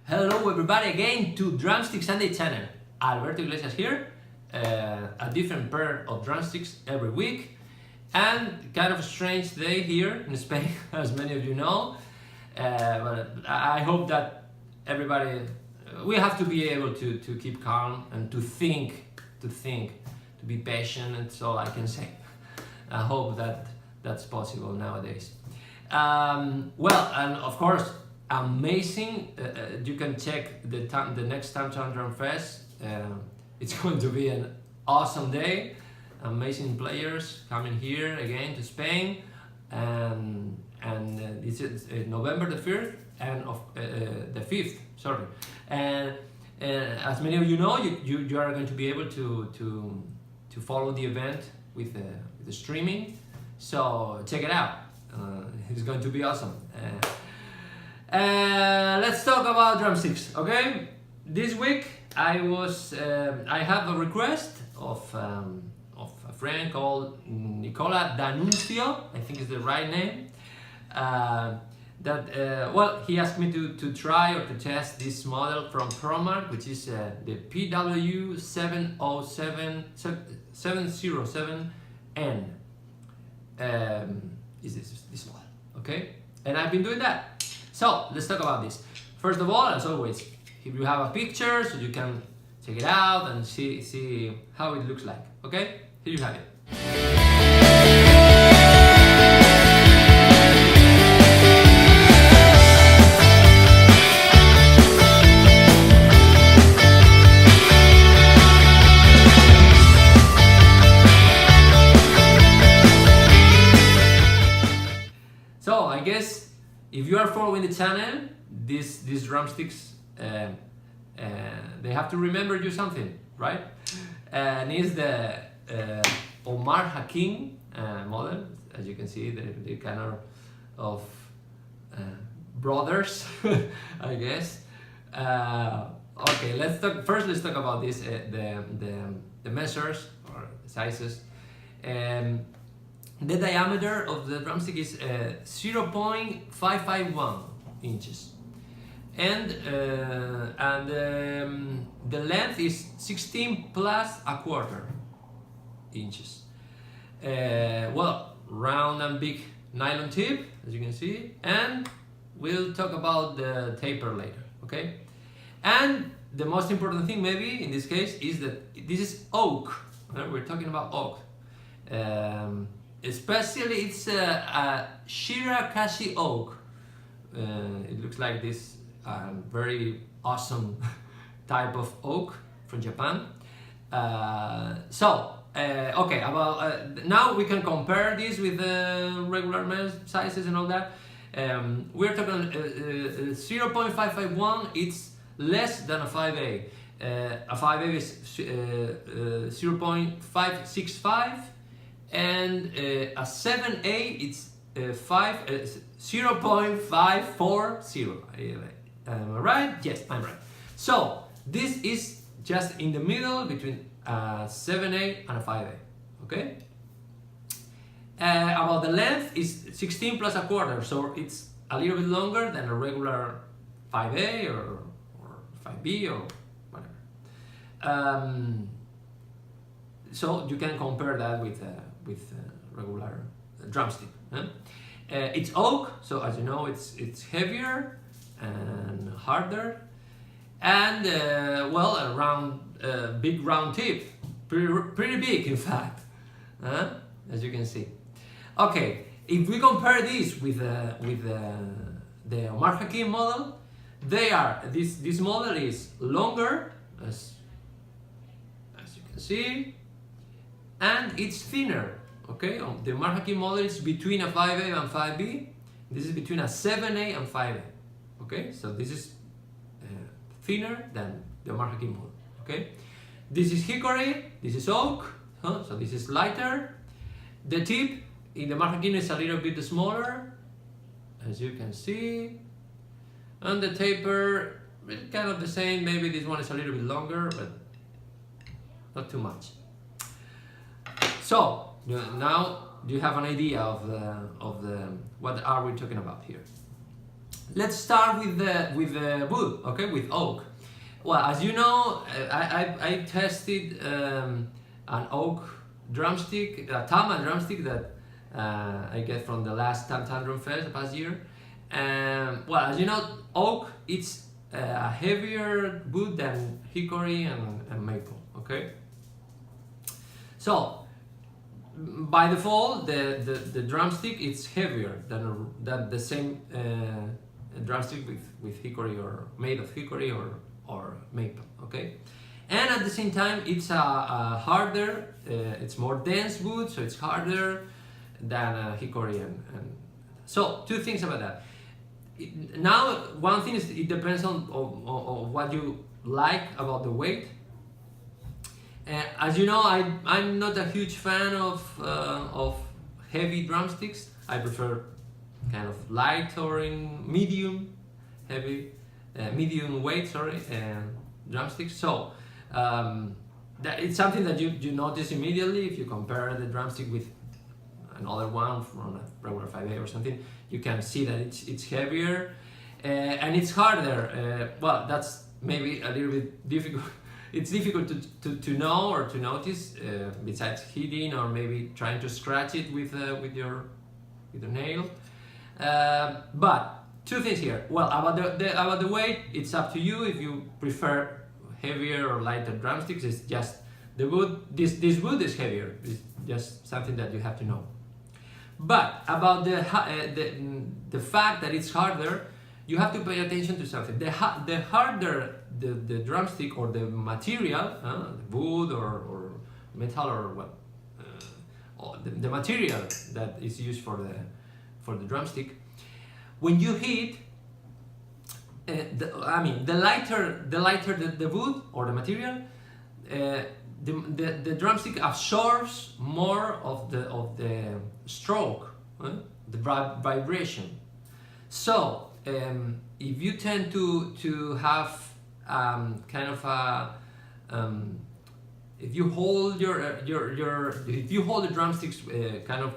Hello everybody again to Drumsticks Sunday channel. Alberto Iglesias here, a different pair of drumsticks every week, and kind of a strange day here in Spain, as many of you know. But I hope that everybody, we have to be able to keep calm and to think, to be patient, and so I can say. I hope that that's possible nowadays. Well, and of course, amazing. You can check the next time Drum Fest. It's going to be an awesome day. Amazing players coming here again to Spain, and this is November the 5th and of the 5th. Sorry, and as many of you know, you are going to be able to follow the event with the streaming. So check it out. It's going to be awesome. Let's talk about drumsticks, okay? This week I have a request of a friend called Nicola D'Annunzio, I think is the right name. Well, he asked me to try or to test this model from Promark, which is the PW707N. Is this model, okay? And I've been doing that. So let's talk about this. First of all, as always, if you have a picture, so you can check it out and see how it looks like. Okay, here you have it. So I guess if you are following the channel, these drumsticks, they have to remember you something, right? And it's the Omar Hakim model. As you can see, they're kind of brothers, I guess. Okay, let's talk about this. The measures or sizes. The diameter of the drumstick is 0.551 inches, and the length is 16 plus a quarter inches. Well, round and big nylon tip, as you can see, and we'll talk about the taper later, okay? And the most important thing maybe in this case is that this is oak. We're talking about oak. Especially it's a Shira Kashi Oak. It looks like this very awesome type of oak from Japan. Okay, now we can compare this with regular sizes and all that. We're talking 0.551. It's less than a 5A. A 5A is 0.565. And a 7A, it's 0.540. Am I right? Yes, I'm right. So this is just in the middle between a 7A and a 5A. Okay. About the length is 16 plus a quarter, so it's a little bit longer than a regular 5A or 5B or whatever. So you can compare that with regular drumstick. It's oak, so as you know, it's heavier and harder, and well, a big round tip, pretty big in fact, as you can see. Okay, if we compare this with the Omar Hakim model, this model is longer, as you can see, and it's thinner. Okay, the Omar Hakim model is between a 5A and 5B. This is between a 7A and 5A. Okay, so this is thinner than the Omar Hakim model. Okay, this is hickory, this is oak, so this is lighter. The tip in the Omar Hakim is a little bit smaller, as you can see, and the taper is kind of the same. Maybe this one is a little bit longer, but not too much. So now you have an idea of what are we talking about here. let's start with the wood, okay, with oak. Well, as you know, I tested an oak drumstick, a Tama drumstick that I get from the last Drum Fest the past year. Well, as you know, oak, it's a heavier wood than hickory and maple, okay? So, by default, the drumstick is heavier than the same drumstick with hickory or made of hickory or maple, okay? And at the same time, it's a harder, it's more dense wood, so it's harder than hickory and so two things about that. Now, one thing is it depends on what you like about the weight. As you know, I'm not a huge fan of heavy drumsticks. I prefer kind of light or in medium heavy, medium weight, sorry, drumsticks. So it's something that you notice immediately if you compare the drumstick with another one from a regular 5A or something. You can see that it's heavier and it's harder. Well, that's maybe a little bit difficult. It's difficult to know or to notice, besides hitting or maybe trying to scratch it with your nail. But two things here. Well, about the weight, it's up to you if you prefer heavier or lighter drumsticks. It's just the wood. This wood is heavier. It's just something that you have to know. But about the fact that it's harder, you have to pay attention to something. The harder the drumstick or the material, the wood or metal or what, the material that is used for the drumstick, when you hit, the lighter the wood or the material, the drumstick absorbs more of the stroke, the vibration. So if you tend to have kind of a if you hold if you hold the drumsticks kind of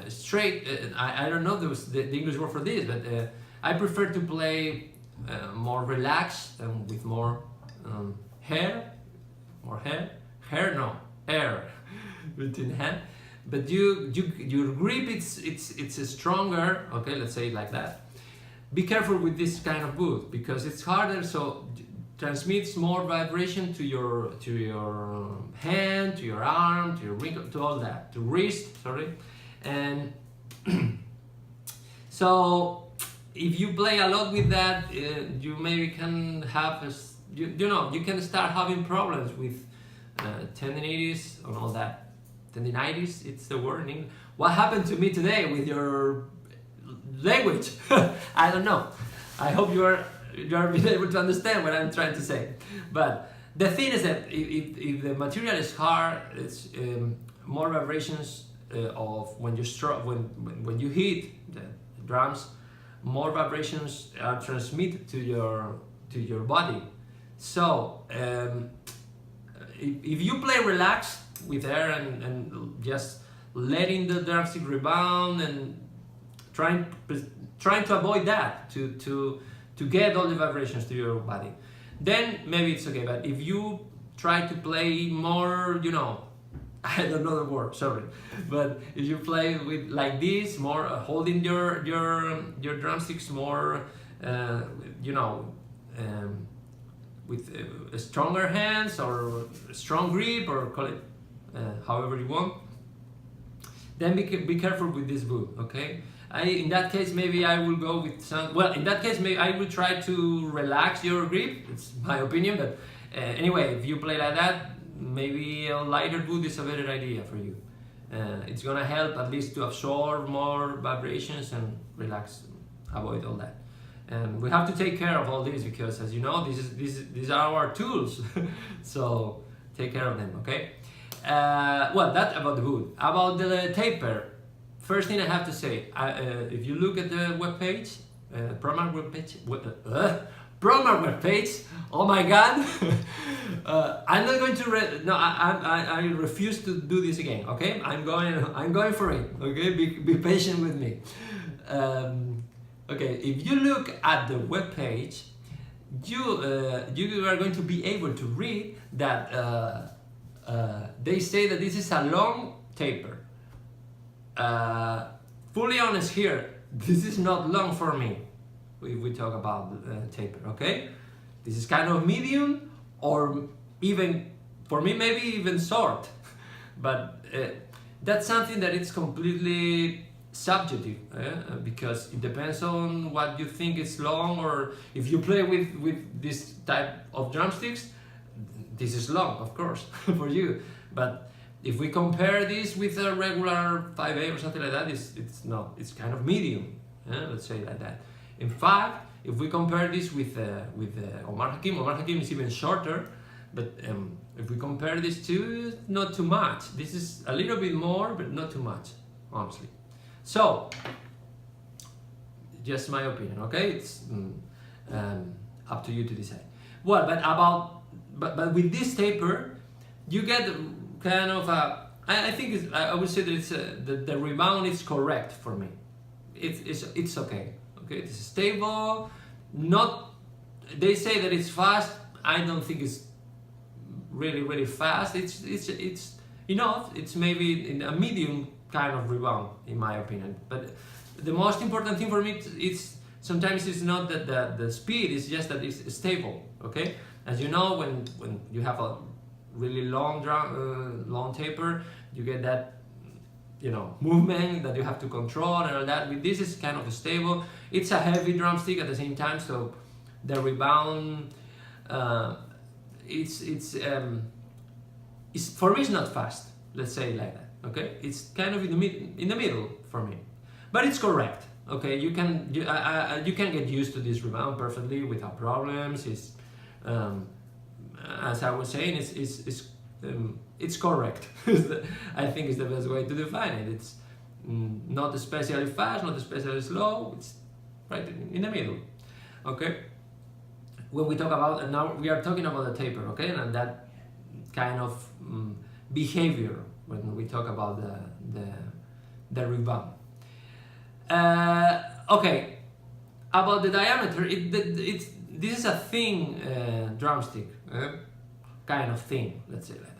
straight, I don't know the English word for this, but I prefer to play more relaxed and with more air between hand. But your grip it's stronger. Okay, let's say it like that. Be careful with this kind of wood because it's harder, so transmits more vibration to your hand, to your arm, to your wrist, to all that, to wrist. Sorry, and so if you play a lot with that, you maybe can have you can start having problems with tendinitis and all that. Tendinitis, it's the word in English. What happened to me today with your language? I don't know. I hope you are being able to understand what I'm trying to say. But the thing is that if the material is hard, it's more vibrations of when when you hit the drums, more vibrations are transmitted to your body. So if you play relaxed with air and just letting the drumstick rebound and trying to avoid that to get all the vibrations to your body, then maybe it's okay. But if you try to play more, I don't know the word, sorry, but if you play with like this, more holding your drumsticks more, with stronger hands or strong grip, or call it however you want, then be careful with this wood, okay? In that case, maybe I will go with some. Well, in that case, maybe I will try to relax your grip. It's my opinion, but anyway, if you play like that, maybe a lighter wood is a better idea for you. It's gonna help at least to absorb more vibrations and relax, avoid all that. And we have to take care of all this because, as you know, these are our tools. So take care of them, okay? Well, that's about the wood. About the taper, first thing I have to say, if you look at the webpage, Promark webpage, oh my god, I'm not going to I refuse to do this again, okay? I'm going for it, okay? Be patient with me. Okay, if you look at the web page, you are going to be able to read that they say that this is a long taper. Fully honest here, this is not long for me. If we talk about taper, okay? This is kind of medium, or even for me maybe even short. But that's something that it's completely subjective, because it depends on what you think is long, or if you play with this type of drumsticks, this is long, of course, for you. But if we compare this with a regular 5/8 or something like that, it's not. It's kind of medium, let's say like that. In fact, if we compare this with Omar Hakim is even shorter. But if we compare these two, not too much. This is a little bit more, but not too much, honestly. So, just my opinion, okay? It's up to you to decide. Well, but with this taper, you get kind of a. I think I would say that it's the rebound is correct for me. It's okay. Okay, it's stable. Not. They say that it's fast. I don't think it's really fast. It's enough. It's maybe in a medium kind of rebound, in my opinion. But the most important thing for me it's sometimes it's not that the speed, it's just that it's stable. Okay, as you know, when you have a really long long taper, you get that movement that you have to control and all that. With this, is kind of stable. It's a heavy drumstick at the same time, so the rebound. It's for me it's not fast, let's say it like that. Okay, it's kind of in the middle for me, but it's correct. Okay, you can get used to this rebound perfectly without problems. It's as I was saying, it's correct. I think it's the best way to define it. It's not especially fast, not especially slow. It's right in the middle. Okay. When we talk about, now we are talking about the taper, okay, and that kind of behavior when we talk about the rebound. Okay, about the diameter, this is a thin drumstick, kind of thin, let's say like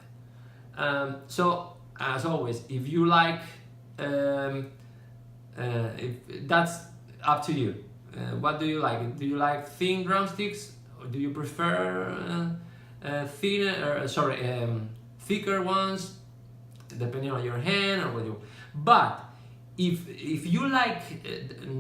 that. So as always, if you like, if that's up to you. What do you like? Do you like thin drumsticks? Or do you prefer thicker ones, depending on your hand or what you? But if you like,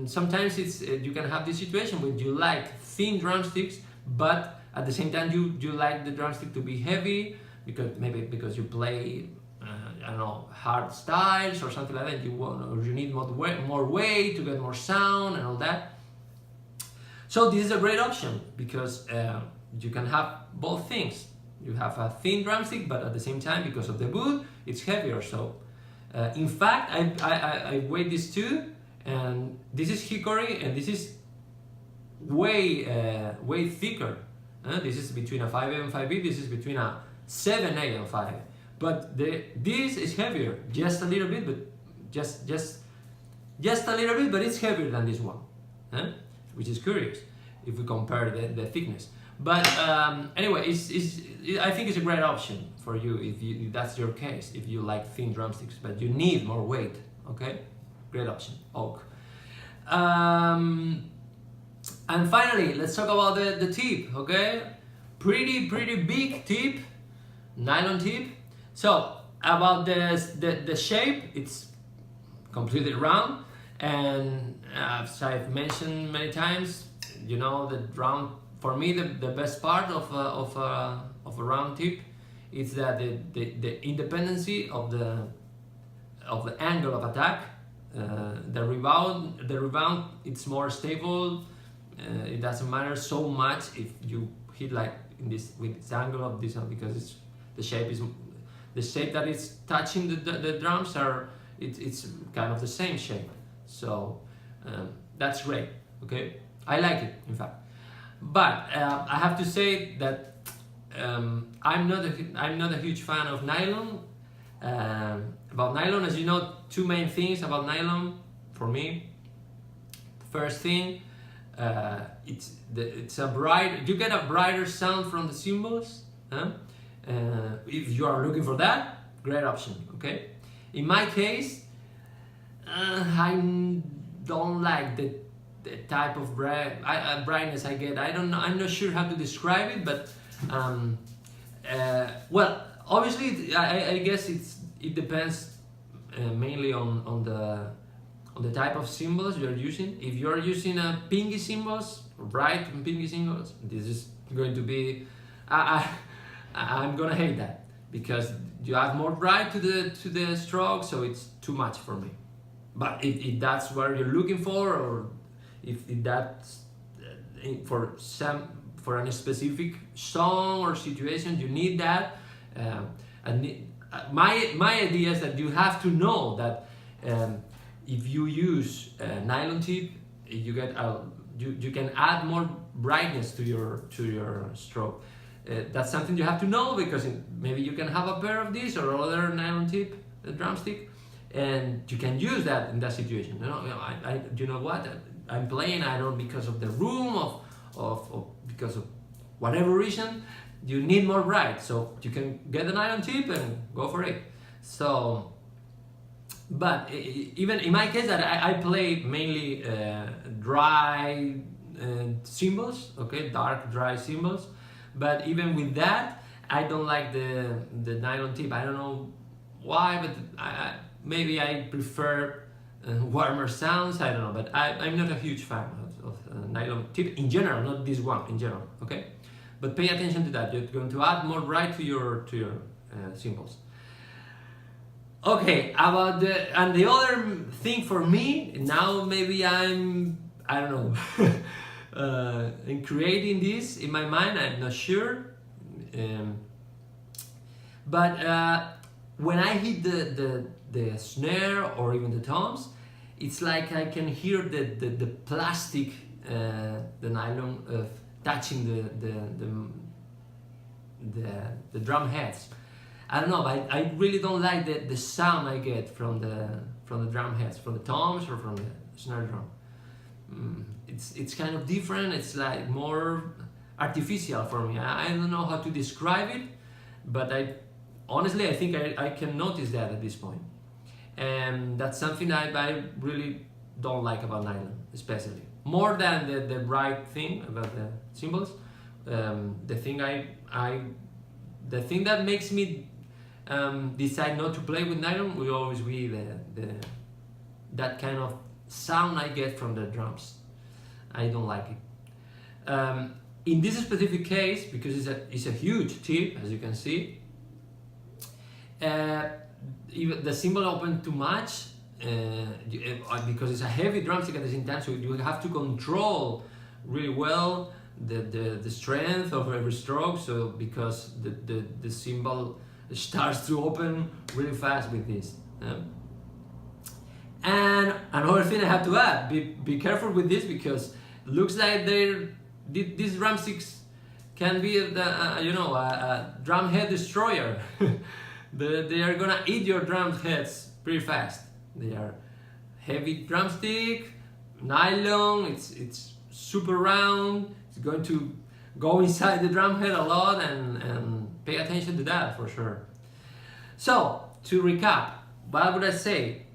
sometimes it's you can have this situation where you like thin drumsticks, but at the same time you like the drumstick to be heavy because you play I don't know, hard styles or something like that. You need more weight to get more sound and all that. So this is a great option because you can have both things. You have a thin drumstick, but at the same time, because of the wood, it's heavier. So, in fact, I weighed these two, and this is hickory, and this is way thicker. This is between a 5A and 5B. This is between a 7A and 5A. But this is heavier, just a little bit, but just a little bit, but it's heavier than this one. Which is curious if we compare the thickness. But anyway, I think it's a great option for you if that's your case, if you like thin drumsticks, but you need more weight, okay? Great option, oak. And finally, let's talk about the tip, okay? Pretty big tip, nylon tip. So, about the shape, it's completely round. And as I've mentioned many times, the round, for me the best part of a round tip is that the independency of the angle of attack. The rebound it's more stable. It doesn't matter so much if you hit like with this angle of this one, because the shape that is touching the drums it's kind of the same shape. So that's great. Okay, I like it, in fact. But I have to say that I'm not a huge fan of nylon. About nylon, as you know, two main things about nylon for me. First thing, it's a bright. You get a brighter sound from the cymbals. If you are looking for that, great option. Okay. In my case, I don't like the type of brightness I get. I don't know. I'm not sure how to describe it, but well, obviously, I guess it depends mainly on the type of cymbals you're using. If you're using a pinky cymbals, bright pinky cymbals, this is going to be I'm gonna hate that, because you add more bright to the stroke, so it's too much for me. But if that's what you're looking for, or if that's for a specific song or situation, you need that. My idea is that you have to know that if you use nylon tip, you get you can add more brightness to your stroke. That's something you have to know, because maybe you can have a pair of these or other nylon tip drumstick, and you can use that in that situation. You know what? I'm playing. I don't, because of the room of because of whatever reason, you need more bright, so you can get the nylon tip and go for it. So, but even in my case, that I play mainly dry cymbals, okay, dark dry cymbals. But even with that, I don't like the nylon tip. I don't know why, but maybe I prefer warmer sounds. I don't know, but I'm not a huge fan of nylon tip in general, not this one in general. Okay, but pay attention to that. You're going to add more bright to your cymbals. Okay, about the other thing for me now, maybe I don't know. In creating this in my mind, I'm not sure, but when I hit the snare or even the toms, it's like I can hear the plastic, the nylon touching the drum heads. I don't know, but I really don't like the sound I get from the drum heads, from the toms or from the snare drum. It's kind of different. It's like more artificial for me. I don't know how to describe it, but honestly I think I can notice that at this point, and that's something I really don't like about nylon, especially more than the bright thing about the cymbals. The thing that makes me decide not to play with nylon will always be that kind of sound I get from the drums. I don't like it. In this specific case, because it's a huge tip, as you can see, even the cymbal open too much, because it's a heavy drumstick at the same time, so you have to control really well the strength of every stroke. So because the cymbal starts to open really fast with this. And another thing I have to add, be careful with this, because looks like these drumsticks can be a drum head destroyer. They are gonna eat your drum heads pretty fast. They are heavy drumstick, nylon, it's super round, it's going to go inside the drum head a lot, and pay attention to that for sure. So, to recap, what would I say?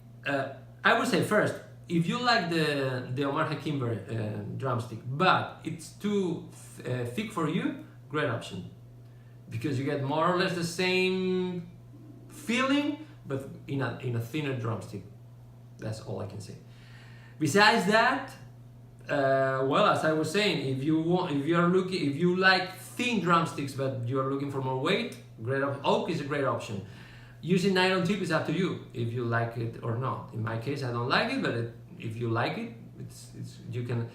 I would say first, if you like the Omar Hakimber drumstick, but it's too thick for you, great option, because you get more or less the same feeling, but in a thinner drumstick. That's all I can say. Besides that, well, as I was saying, if you like thin drumsticks but you are looking for more weight, oak is a great option. Using nylon tip is up to you if you like it or not. In my case, I don't like it, but if you like it, you can.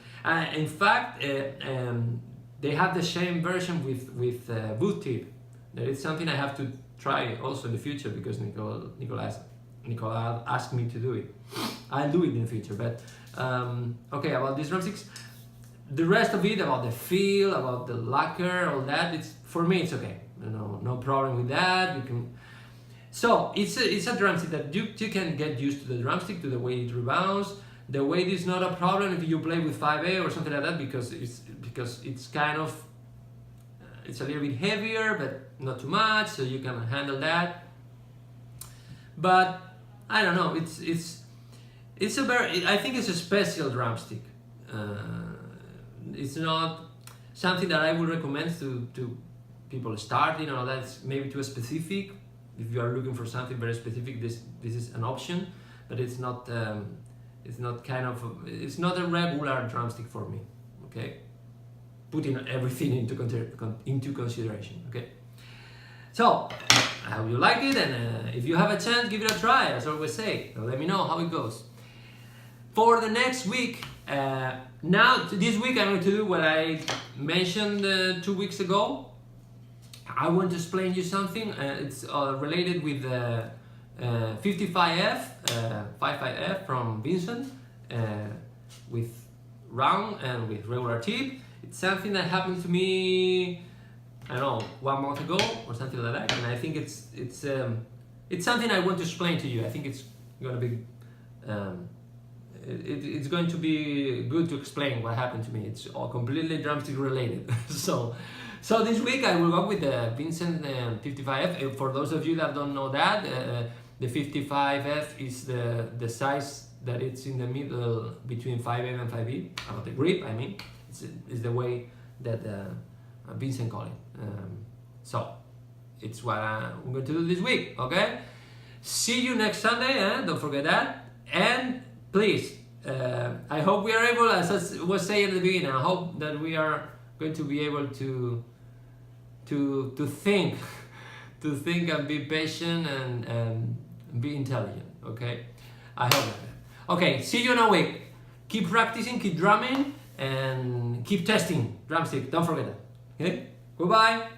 In fact, they have the same version with wood tip. That is something I have to try also in the future, because Nicola asked me to do it. I'll do it in the future. But okay, about these drumsticks, the rest of it, about the feel, about the lacquer, all that, for me it's okay. No problem with that. You can. So it's a drumstick that you can get used to the drumstick, to the way it rebounds, The weight is not a problem if you play with 5A or something like that, because it's kind of it's a little bit heavier, but not too much, so you can handle that. But I don't know. It's a very. I think it's a special drumstick. It's not something that I would recommend to people starting, or that's maybe too specific. If you are looking for something very specific, this is an option, but it's not it's not a regular drumstick for me. Okay, putting everything into consideration. Okay, so I hope you like it, and if you have a chance, give it a try. As I always say, let me know how it goes. For the next week, this week I'm going to do what I mentioned 2 weeks ago. I want to explain you something. It's related with the 55F, 55F from Versión, with round and with regular tip. It's something that happened to me, I don't know, 1 month ago or something like that, and I think it's something I want to explain to you. I think it's going to be it's going to be good to explain what happened to me. It's all completely drumstick related. So this week I will go with the Versión 55F. For those of you that don't know that, the 55F is the size that it's in the middle between 5A and 5B, about the grip, I mean. It's the way that Versión call it. So it's what I'm going to do this week, okay? See you next Sunday, don't forget that. And please, I hope we are able, as I was saying at the beginning, I hope that we are going to be able to think and be patient and be intelligent. Okay, I hope that. Okay, see you in a week. Keep practicing, keep drumming, and keep testing drumstick. Don't forget that. Okay, goodbye.